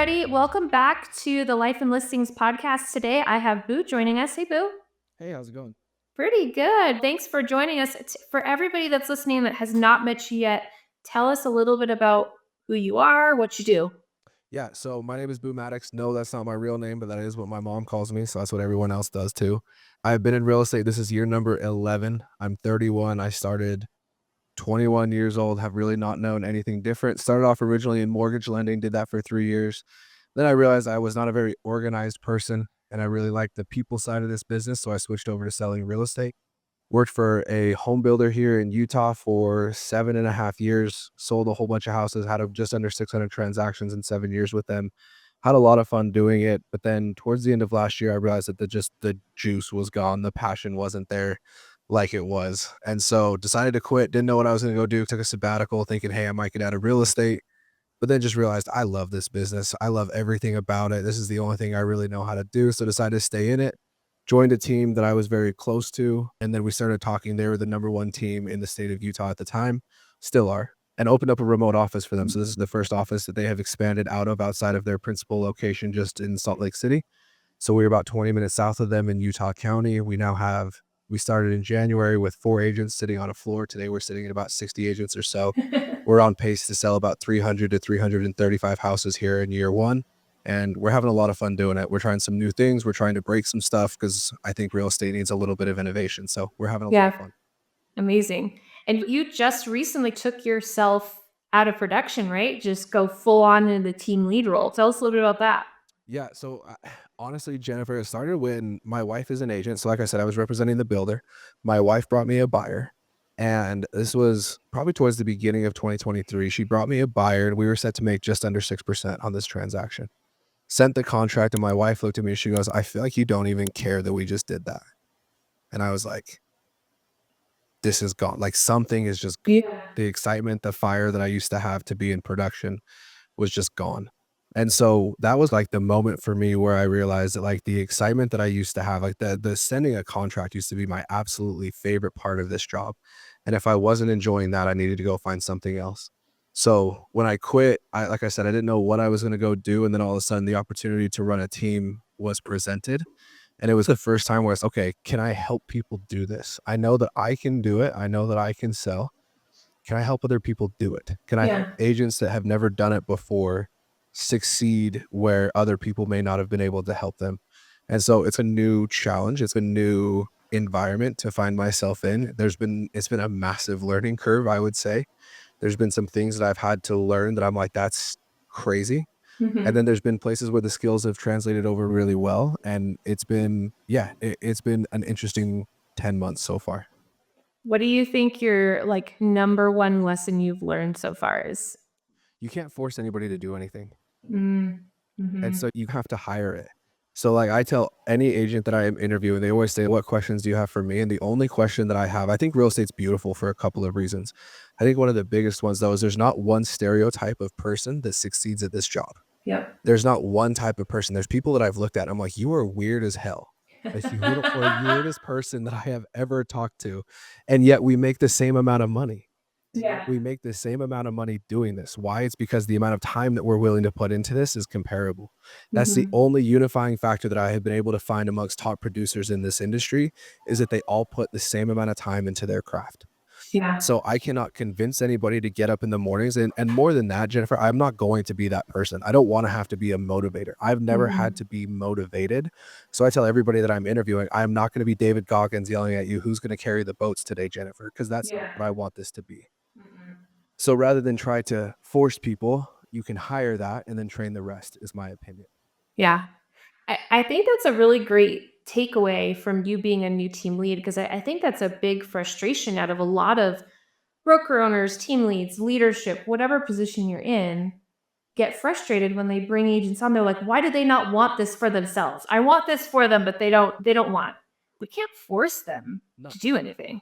everybody. Welcome back to the Life and Listings podcast. Today, I have Boo joining us. Hey, Boo. Hey, how's it going? Pretty good. Thanks for joining us. For everybody that's listening that has not met you yet, tell us a little bit about who you are, what you do. Yeah, so my name is Maddox. No, that's not my real name, but that is what my mom calls me, so that's what everyone else does too. I've been in real estate. This is year number 11. I'm 31. I started 21 years old, have really not known anything different. Started off originally in mortgage lending, did that for 3 years. Then I realized I was not a very organized person, and I really liked the people side of this business, so I switched over to selling real estate. Worked for a home builder here in Utah for 7.5 years, sold a whole bunch of houses, had just under 600 transactions in 7 years with them. Had a lot of fun doing it. But then towards the end of last year, I realized that the juice was gone. The passion wasn't there like it was. And so decided to quit. Didn't know what I was going to go do. Took a sabbatical thinking, hey, I might get out of real estate. But then just realized I love this business. I love everything about it. This is the only thing I really know how to do. So decided to stay in it. Joined a team that I was very close to, and then we started talking. They were the number one team in the state of Utah at the time, still are, and opened up a remote office for them. So this is the first office that they have expanded out of outside of their principal location just in Salt Lake City. So we're about 20 minutes south of them in Utah County. We started in January with 4 agents sitting on a floor. Today we're sitting at about 60 agents or so. We're on pace to sell about 300 to 335 houses here in year one. And we're having a lot of fun doing it. We're trying some new things. We're trying to break some stuff because I think real estate needs a little bit of innovation. So we're having a lot of fun. Amazing. And you just recently took yourself out of production, right? Just go full on into the team lead role. Tell us a little bit about that. Yeah. So honestly, Jennifer, it started when my wife is an agent. So like I said, I was representing the builder. My wife brought me a buyer. And this was probably towards the beginning of 2023. She brought me a buyer and we were set to make just under 6% on this transaction. Sent the contract and my wife looked at me and she goes, I feel like you don't even care that we just did that. And I was like, this is gone. Like something is just the excitement, the fire that I used to have to be in production was just gone. And so that was like the moment for me where I realized that like the excitement that I used to have, like the sending a contract used to be my absolutely favorite part of this job. And if I wasn't enjoying that, I needed to go find something else. So when I quit, like I said, I didn't know what I was going to go do. And then all of a sudden the opportunity to run a team was presented. And it was the first time where it's okay, can I help people do this? I know that I can do it. I know that I can sell. Can I help other people do it? Can I help agents that have never done it before succeed where other people may not have been able to help them? And so it's a new challenge. It's a new environment to find myself in. It's been a massive learning curve, I would say. There's been some things that I've had to learn that I'm like, that's crazy. And then there's been places where the skills have translated over really well. And it's been an interesting 10 months so far. What do you think your number one lesson you've learned so far is? You can't force anybody to do anything. Mm-hmm. And so you have to hire it. So like I tell any agent that I am interviewing, they always say, what questions do you have for me? And the only question that I have, I think real estate's beautiful for a couple of reasons. I think one of the biggest ones though is there's not one stereotype of person that succeeds at this job. Yep. There's not one type of person. There's people that I've looked at. I'm like, you are weird as hell. Like you are the weirdest person that I have ever talked to. And yet we make the same amount of money. We make the same amount of money doing this. Why? It's because the amount of time that we're willing to put into this is comparable. That's the only unifying factor that I have been able to find amongst top producers in this industry is that they all put the same amount of time into their craft. Yeah. So I cannot convince anybody to get up in the mornings. And more than that, Jennifer, I'm not going to be that person. I don't want to have to be a motivator. I've never had to be motivated. So I tell everybody that I'm interviewing, I'm not going to be David Goggins yelling at you, who's going to carry the boats today, Jennifer, because that's not what I want this to be. So rather than try to force people, you can hire that and then train the rest, is my opinion. Yeah. I think that's a really great takeaway from you being a new team lead, because I think that's a big frustration out of a lot of broker owners, team leads, leadership, whatever position you're in, get frustrated when they bring agents on. They're like, why do they not want this for themselves? I want this for them, but they don't want. We can't force them to do anything.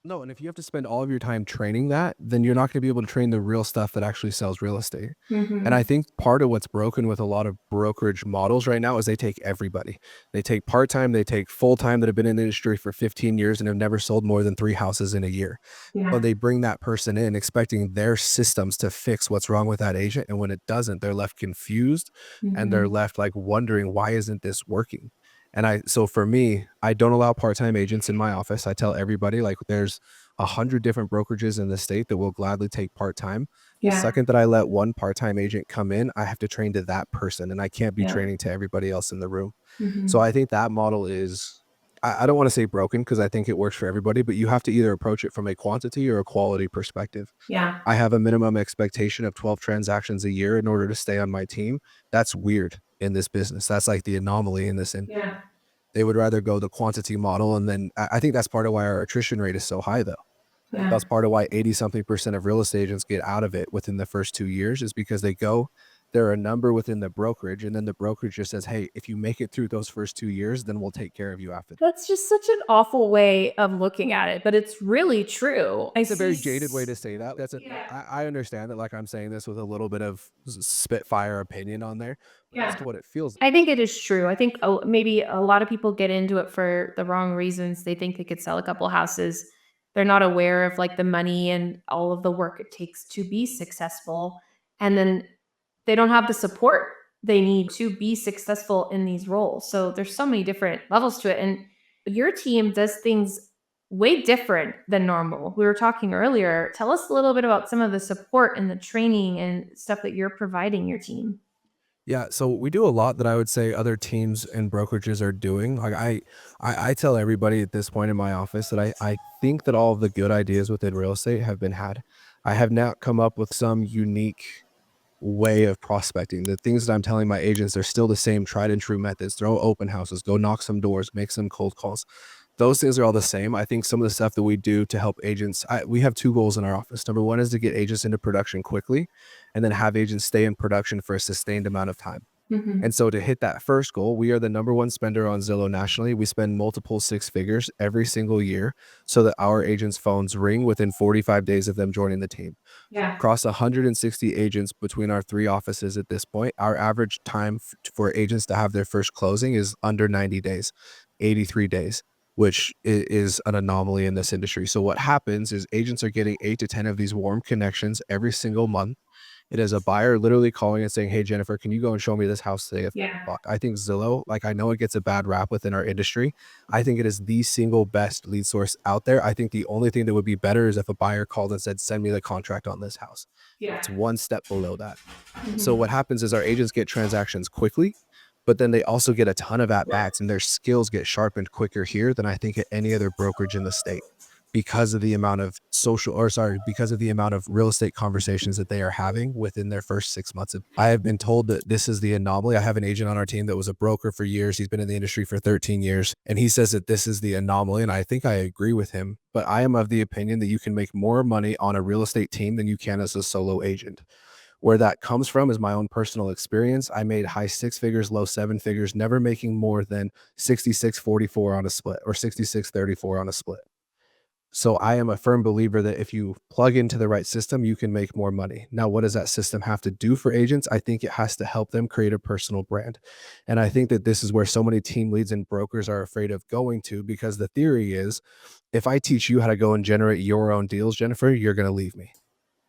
No, and if you have to spend all of your time training that, then you're not gonna be able to train the real stuff that actually sells real estate. And I Mhm. think part of what's broken with a lot of brokerage models right now is they take everybody. They take part-time, they take full-time that have been in the industry for 15 years and have never sold more than 3 houses in a year. But Yeah. they bring that person in expecting their systems to fix what's wrong with that agent, and when it doesn't, they're left confused and they're Mhm. left, like, wondering, "Why isn't this working?" And so for me, I don't allow part-time agents in my office. I tell everybody, like, there's 100 different brokerages in the state that will gladly take part-time. The Yeah. second that I let one part-time agent come in, I have to train to that person, and I can't be Yeah. training to everybody else in the room. So Mhm. I think that model is I don't wanna say broken because I think it works for everybody, but you have to either approach it from a quantity or a quality perspective. Yeah. I have a minimum expectation of 12 transactions a year in order to stay on my team. That's weird in this business. That's like the anomaly in this industry. Yeah. They would rather go the quantity model, and then I think that's part of why our attrition rate is so high, though. Yeah. That's part of why 80 something percent of real estate agents get out of it within the first 2 years is because they're a number within the brokerage, and then the brokerage just says, "Hey, if you make it through those first 2 years, then we'll take care of you after that." That's just such an awful way of looking at it, but it's really true. I It's a see very jaded way s to say that. That's a Yeah. I understand that, like, I'm saying this with a little bit of spitfire opinion on there, but that's Yeah. what it feels like. I think it is true. I think, oh, maybe a lot of people get into it for the wrong reasons. They think they could sell a couple houses. They're not aware of like the money and all of the work it takes to be successful. And then they don't have the support they need to be successful in these roles. So there's so many different levels to it. And your team does things way different than normal. We were talking earlier. Tell us a little bit about some of the support and the training and stuff that you're providing your team. Yeah, so we do a lot that I would say other teams and brokerages are doing. Like I tell everybody at this point in my office that I think that all of the good ideas within real estate have been had. I have now come up with some unique way of prospecting. The things that I'm telling my agents, they're still the same tried and true methods. Throw open houses, go knock some doors, make some cold calls. Those things are all the same. I think some of the stuff that we do to help agents, we have 2 goals in our office. Number 1 is to get agents into production quickly, and then have agents stay in production for a sustained amount of time. And Mhm. so to hit that first goal, we are the number 1 spender on Zillow nationally. We spend multiple 6 figures every single year so that our agents' phones ring within 45 days of them joining the team. Yeah. Across 160 agents between our 3 offices at this point, our average time for agents to have their first closing is under 90 days, 83 days, which is an anomaly in this industry. So what happens is agents are getting 8 to 10 of these warm connections every single month. It is a buyer literally calling and saying, "Hey, Jennifer, can you go and show me this house today at Yeah. 5 o'clock?" I think Zillow, like, I know it gets a bad rap within our industry. I think it is the single best lead source out there. I think the only thing that would be better is if a buyer called and said, "Send me the contract on this house." Yeah. It's one step below that. So Mhm. what happens is our agents get transactions quickly, but then they also get a ton of at bats, and their skills get sharpened quicker here than I think at any other brokerage in the state because of the amount of because of the amount of real estate conversations that they are having within their first 6 months. I have been told that this is the anomaly. I have an agent on our team that was a broker for years. He's been in the industry for 13 years, and he says that this is the anomaly. And I think I agree with him, but I am of the opinion that you can make more money on a real estate team than you can as a solo agent. Where that comes from is my own personal experience. I made high 6 figures, low 7 figures, never making more than 66-44 on a split or 66-34 on a split. So I am a firm believer that if you plug into the right system, you can make more money. Now, what does that system have to do for agents? I think it has to help them create a personal brand. And I think that this is where so many team leads and brokers are afraid of going to, because the theory is if I teach you how to go and generate your own deals, Jennifer, you're going to leave me.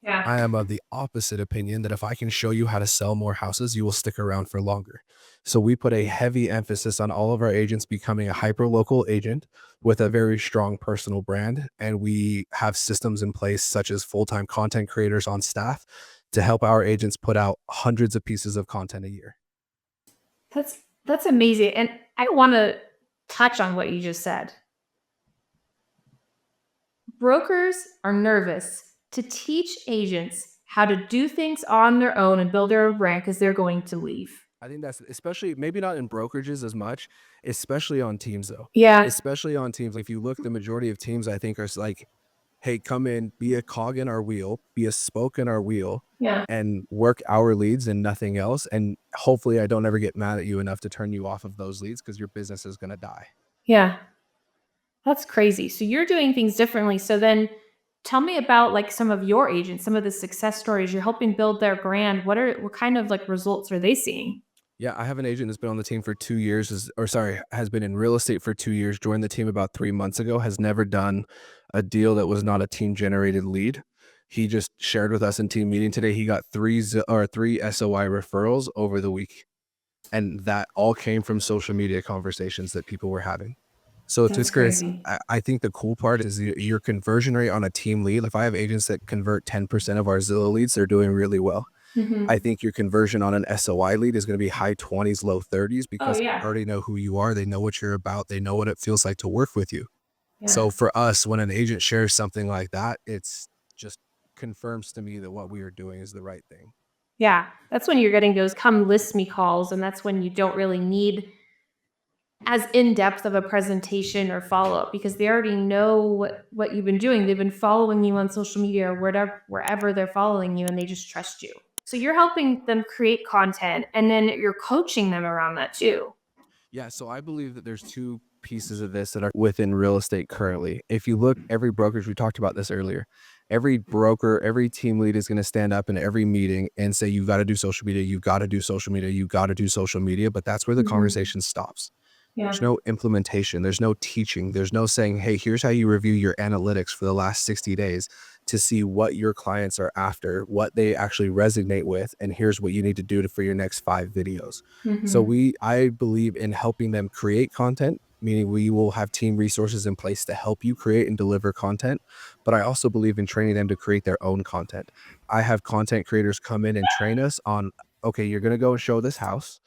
Yeah. I am of the opposite opinion that if I can show you how to sell more houses, you will stick around for longer. So we put a heavy emphasis on all of our agents becoming a hyper local agent with a very strong personal brand. And we have systems in place, such as full-time content creators on staff, to help our agents put out hundreds of pieces of content a year. That's amazing. And I want to touch on what you just said. Brokers are nervous to teach agents how to do things on their own and build their own brand because they're going to leave. I think that's especially maybe not in brokerages as much, especially on teams though. Yeah. Especially on teams. If you look, the majority of teams I think are like, hey, come in, be a cog in our wheel, be a spoke in our wheel, Yeah. and work our leads and nothing else. And hopefully I don't ever get mad at you enough to turn you off of those leads because your business is going to die. Yeah. That's crazy. So you're doing things differently. So then tell me about like some of your agents, some of the success stories you're helping build their brand. What kind of like results are they seeing? Yeah, I have an agent that's been on the team for 2 years, has been in real estate for 2 years, joined the team about 3 months ago, has never done a deal that was not a team-generated lead. He just shared with us in team meeting today, he got 3 SOI referrals over the week, and that all came from social media conversations that people were having. So to That's Chris, crazy. I think the cool part is your conversion rate on a team lead. If I have agents that convert 10% of our Zillow leads, they're doing really well. I Mhm. think your conversion on an SOI lead is gonna be high 20s, low 30s Oh, because they yeah. already know who you are, they know what you're about, they know what it feels like to work with you. Yeah. So for us, when an agent shares something like that, it's just confirms to me that what we are doing is the right thing. Yeah. That's when you're getting those come list me calls, and that's when you don't really need as in-depth of a presentation or follow-up because they already know what you've been doing. They've been following you on social media or wherever they're following you, and they just trust you. So you're helping them create content, and then you're coaching them around that too. Yeah, so I believe that there's 2 pieces of this that are within real estate currently. If you look, every brokerage, we talked about this earlier. Every broker, every team lead is gonna stand up in every meeting and say, "You've gotta do social media, you've gotta do social media, you've gotta do social media," but that's where the Mhm. conversation stops. There's Yeah. no implementation, there's no teaching, there's no saying, "Hey, here's how you review your analytics for the last 60 days to see what your clients are after, what they actually resonate with, and here's what you need to do for your next 5 videos." So Mhm. I believe in helping them create content, meaning we will have team resources in place to help you create and deliver content, but I also believe in training them to create their own content. I have content creators come in and train us on, "Okay, you're gonna go and show this house.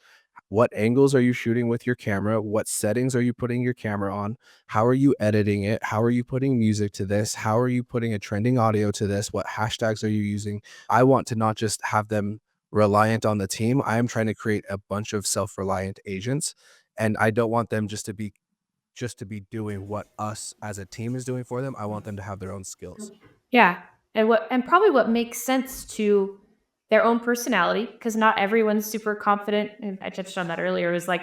What angles are you shooting with your camera? What settings are you putting your camera on? How are you editing it? How are you putting music to this? How are you putting a trending audio to this? What hashtags are you using?" I want to not just have them reliant on the team. I am trying to create a bunch of self-reliant agents, and I don't want them just to be doing what us as a team is doing for them. I want them to have their own skills. Yeah. And probably what makes sense to their own personality, because not everyone's super confident. And I touched on that earlier, is like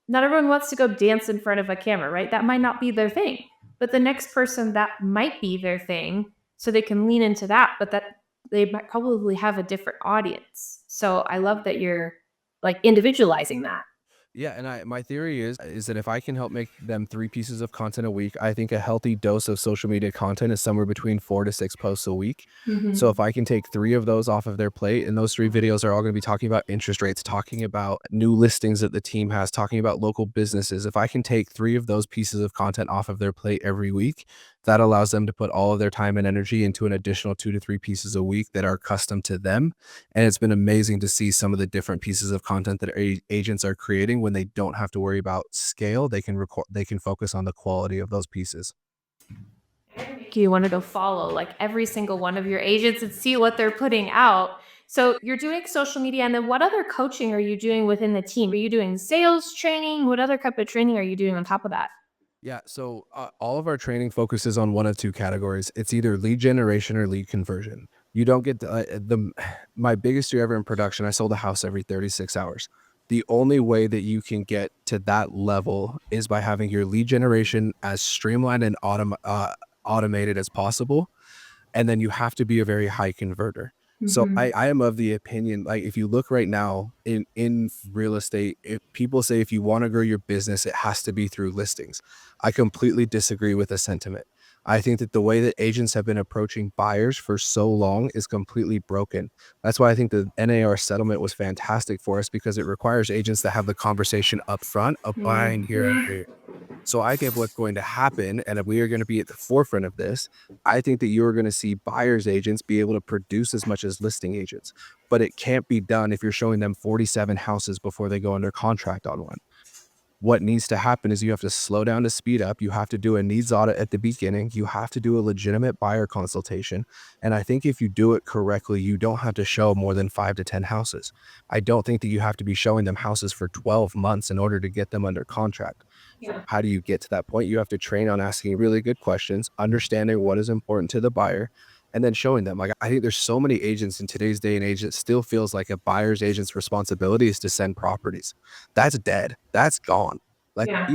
not everyone wants to go dance in front of a camera, right? That might not be their thing. But the next person that might be their thing, so they can lean into that, but that they might probably have a different audience. So I love that you're like individualizing that. Yeah, and my theory is that if I can help make them 3 pieces of content a week, I think a healthy dose of social media content is somewhere between 4 to 6 posts a week. So if Mhm. I can take 3 of those off of their plate, and those 3 videos are all gonna be talking about interest rates, talking about new listings that the team has, talking about local businesses. If I can take 3 of those pieces of content off of their plate every week, that allows them to put all of their time and energy into an additional 2 to 3 pieces a week that are custom to them, and it's been amazing to see some of the different pieces of content that agents are creating when they don't have to worry about scale. They can focus on the quality of those pieces. You want to go follow like every single one of your agents and see what they're putting out. So you're doing social media, and then what other coaching are you doing within the team? Are you doing sales training? What other type of training are you doing on top of that? Yeah, so all of our training focuses on one of two categories. It's either lead generation or lead conversion. You don't get my biggest year ever in production. I sold a house every 36 hours. The only way that you can get to that level is by having your lead generation as streamlined and automated as possible, and then you have to be a very high converter. So Mhm. I am of the opinion, like, if you look right now in real estate, if people say if you want to grow your business, it has to be through listings. I completely disagree with the sentiment. I think that the way that agents have been approaching buyers for so long is completely broken. That's why I think the NAR settlement was fantastic for us because it requires agents to have the conversation up front of Mm. buying here. So I get what's going to happen, and if we are going to be at the forefront of this, I think that you're going to see buyers agents be able to produce as much as listing agents, but it can't be done if you're showing them 47 houses before they go under contract on one. What needs to happen is you have to slow down to speed up. You have to do a needs audit at the beginning. You have to do a legitimate buyer consultation. And I think if you do it correctly, you don't have to show more than 5 to 10 houses. I don't think that you have to be showing them houses for 12 months in order to get them under contract. Yeah. How do you get to that point? You have to train on asking really good questions, understanding what is important to the buyer, and then showing them. Like, I think there's so many agents in today's day and age that still feels like a buyer's agent's responsibility is to send properties. That's dead. That's gone. Like, Yeah.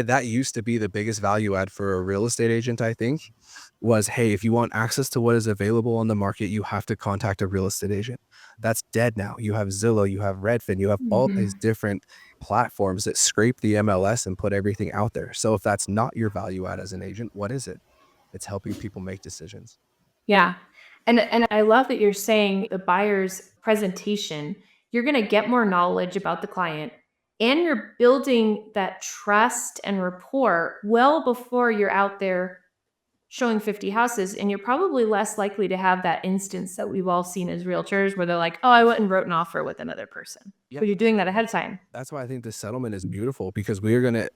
that used to be the biggest value add for a real estate agent, I think, was, hey, if you want access to what is available on the market, you have to contact a real estate agent. That's dead now. You have Zillow, you have Redfin, you have all these Mhm. different platforms that scrape the MLS and put everything out there. So if that's not your value add as an agent, what is it? It's helping people make decisions. Yeah. And I love that you're saying the buyer's presentation, you're going to get more knowledge about the client and you're building that trust and rapport well before you're out there showing 50 houses, and you're probably less likely to have that instance that we've all seen as realtors where they're like, "Oh, I went and wrote an offer with another person." Yeah. But you're doing that ahead of time. That's why I think the settlement is beautiful because we are gonna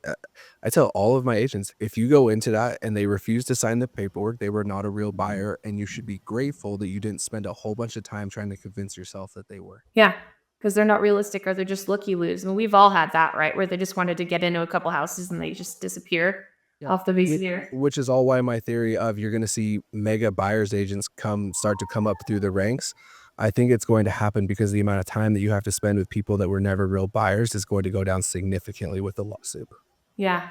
I tell all of my agents, if you go into that and they refuse to sign the paperwork, they were not a real buyer, and you should be grateful that you didn't spend a whole bunch of time trying to convince yourself that they were. Yeah, because they're not realistic or they're just looky-loos. I mean, we've all had that, right? Where they just wanted to get into a couple houses and they just disappear Yeah. off the I face mean, of the earth. which is all why my theory of you're gonna see mega buyers agents start to come up through the ranks. I think it's going to happen because the amount of time that you have to spend with people that were never real buyers is going to go down significantly with the lawsuit. Yeah.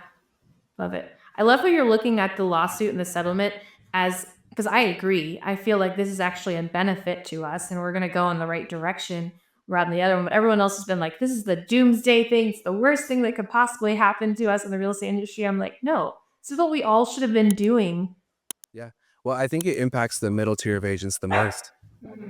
Love it. I love how you're looking at the lawsuit and the settlement as because I agree. I feel like this is actually a benefit to us and we're going to go in the right direction rather than the other one. But everyone else has been like, this is the doomsday thing. It's the worst thing that could possibly happen to us in the real estate industry. I'm like, no, this is what we all should have been doing. Yeah. Well, I think it impacts the middle tier of agents the most.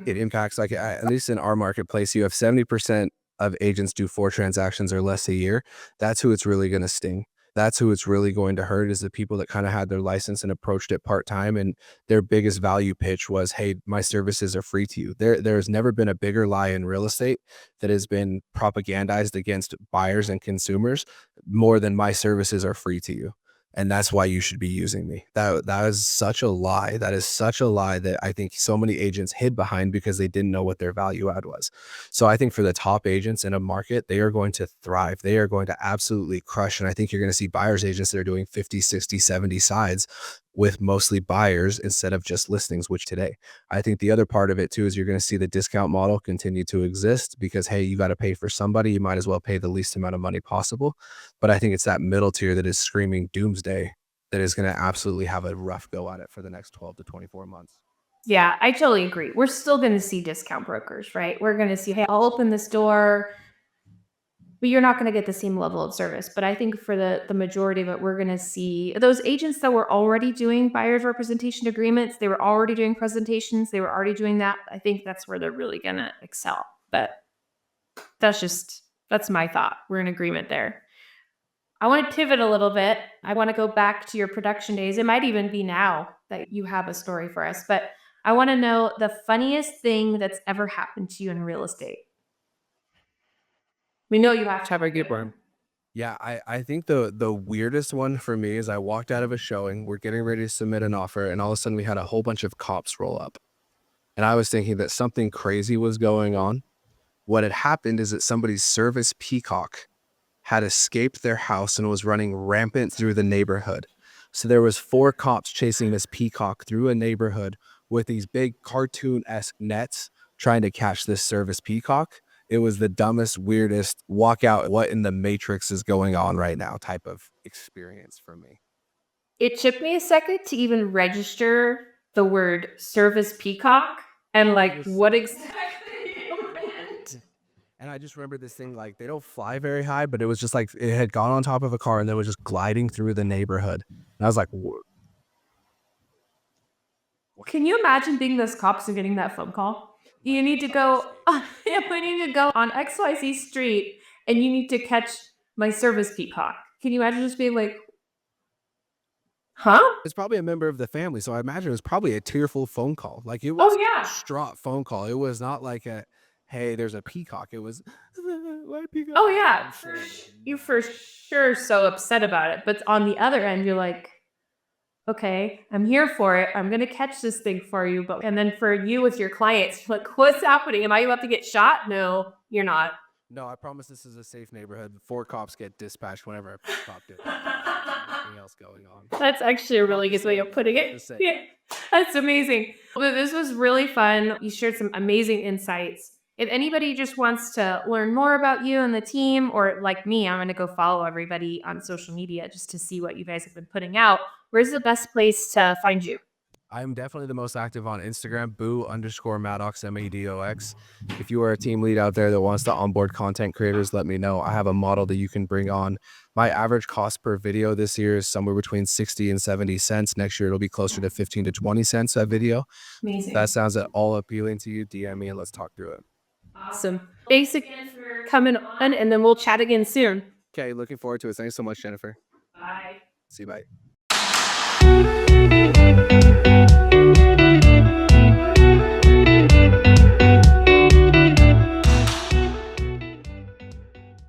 It Mhm. impacts like, at least in our marketplace, you have 70% of agents do 4 transactions or less a year. That's who it's really gonna sting. That's who it's really going to hurt is the people that kinda had their license and approached it part-time, and their biggest value pitch was, "Hey, my services are free to you." There's never been a bigger lie in real estate that has been propagandized against buyers and consumers more than, "My services are free to you, and that's why you should be using me." That is such a lie. That is such a lie that I think so many agents hid behind because they didn't know what their value add was. So I think for the top agents in a market, they are going to thrive. They are going to absolutely crush. And I think you're going to see buyers agents that are doing 50, 60, 70 sides with mostly buyers instead of just listings, which today. I think the other part of it too is you're going to see the discount model continue to exist because, hey, you got to pay for somebody. You might as well pay the least amount of money possible. But I think it's that middle tier that is screaming doomsday that is going to absolutely have a rough go at it for the next 12 to 24 months. Yeah, I totally agree. We're still going to see discount brokers, right? We're going to see, hey, I'll open this door. But you're not gonna get the same level of service. But I think for the majority of it, we're gonna see those agents that were already doing buyers representation agreements, they were already doing presentations, they were already doing that. I think that's where they're really gonna excel. But that's my thought. We're in agreement there. I want to pivot a little bit. I want to go back to your production days. It might even be now that you have a story for us, but I want to know the funniest thing that's ever happened to you in real estate. We know you have to have a good one. Yeah, I think the weirdest one for me is I walked out of a showing, we're getting ready to submit an offer, and all of a sudden we had a whole bunch of cops roll up. And I was thinking that something crazy was going on. What had happened is that somebody's service peacock had escaped their house and was running rampant through the neighborhood. So there was 4 cops chasing this peacock through a neighborhood with these big cartoon-esque nets trying to catch this service peacock. It was the dumbest, weirdest walk out, what in the matrix is going on right now type of experience for me. It took me a second to even register the word service peacock and It like was what exactly you meant. and I just remember this thing like they don't fly very high, but it was just like it had gone on top of a car and then was just gliding through the neighborhood. And I was like, what? Can you imagine being those cops and getting that phone call? You need to go, yeah, we need to go on XYZ street and you need to catch my service peacock. Can you imagine just being like, huh? It's probably a member of the family, so I imagine it was probably a tearful phone call. Like, it Oh, was a yeah. distraught phone call. It was not like a, "Hey, there's a peacock." It was, "My peacock." Oh, yeah. I'm sure. You're for sure so upset about it. But on the other end, you're like, okay, I'm here for it. I'm gonna catch this thing for you. But and then for you with your clients, like, what's happening? Am I about to get shot? No, you're not. No, I promise this is a safe neighborhood. 4 cops get dispatched whenever a peacock disappears. There's nothing else going on. That's actually a really good way of putting it. Yeah, that's amazing. Well, this was really fun. You shared some amazing insights. If anybody just wants to learn more about you and the team, or like me, I'm going to go follow everybody on social media just to see what you guys have been putting out. Where's the best place to find you? I'm definitely the most active on Instagram, boo_Maddox, Maddox. If you are a team lead out there that wants to onboard content creators, let me know. I have a model that you can bring on. My average cost per video this year is somewhere between 60 and 70 cents. Next year, it'll be closer to 15 to 20 cents a video. That Amazing. sounds at all appealing to you. DM me and let's talk through it. Awesome. Thanks again for coming on, and then we'll chat again soon. Okay, looking forward to it. Thanks so much, Jennifer. Bye. See you. Bye.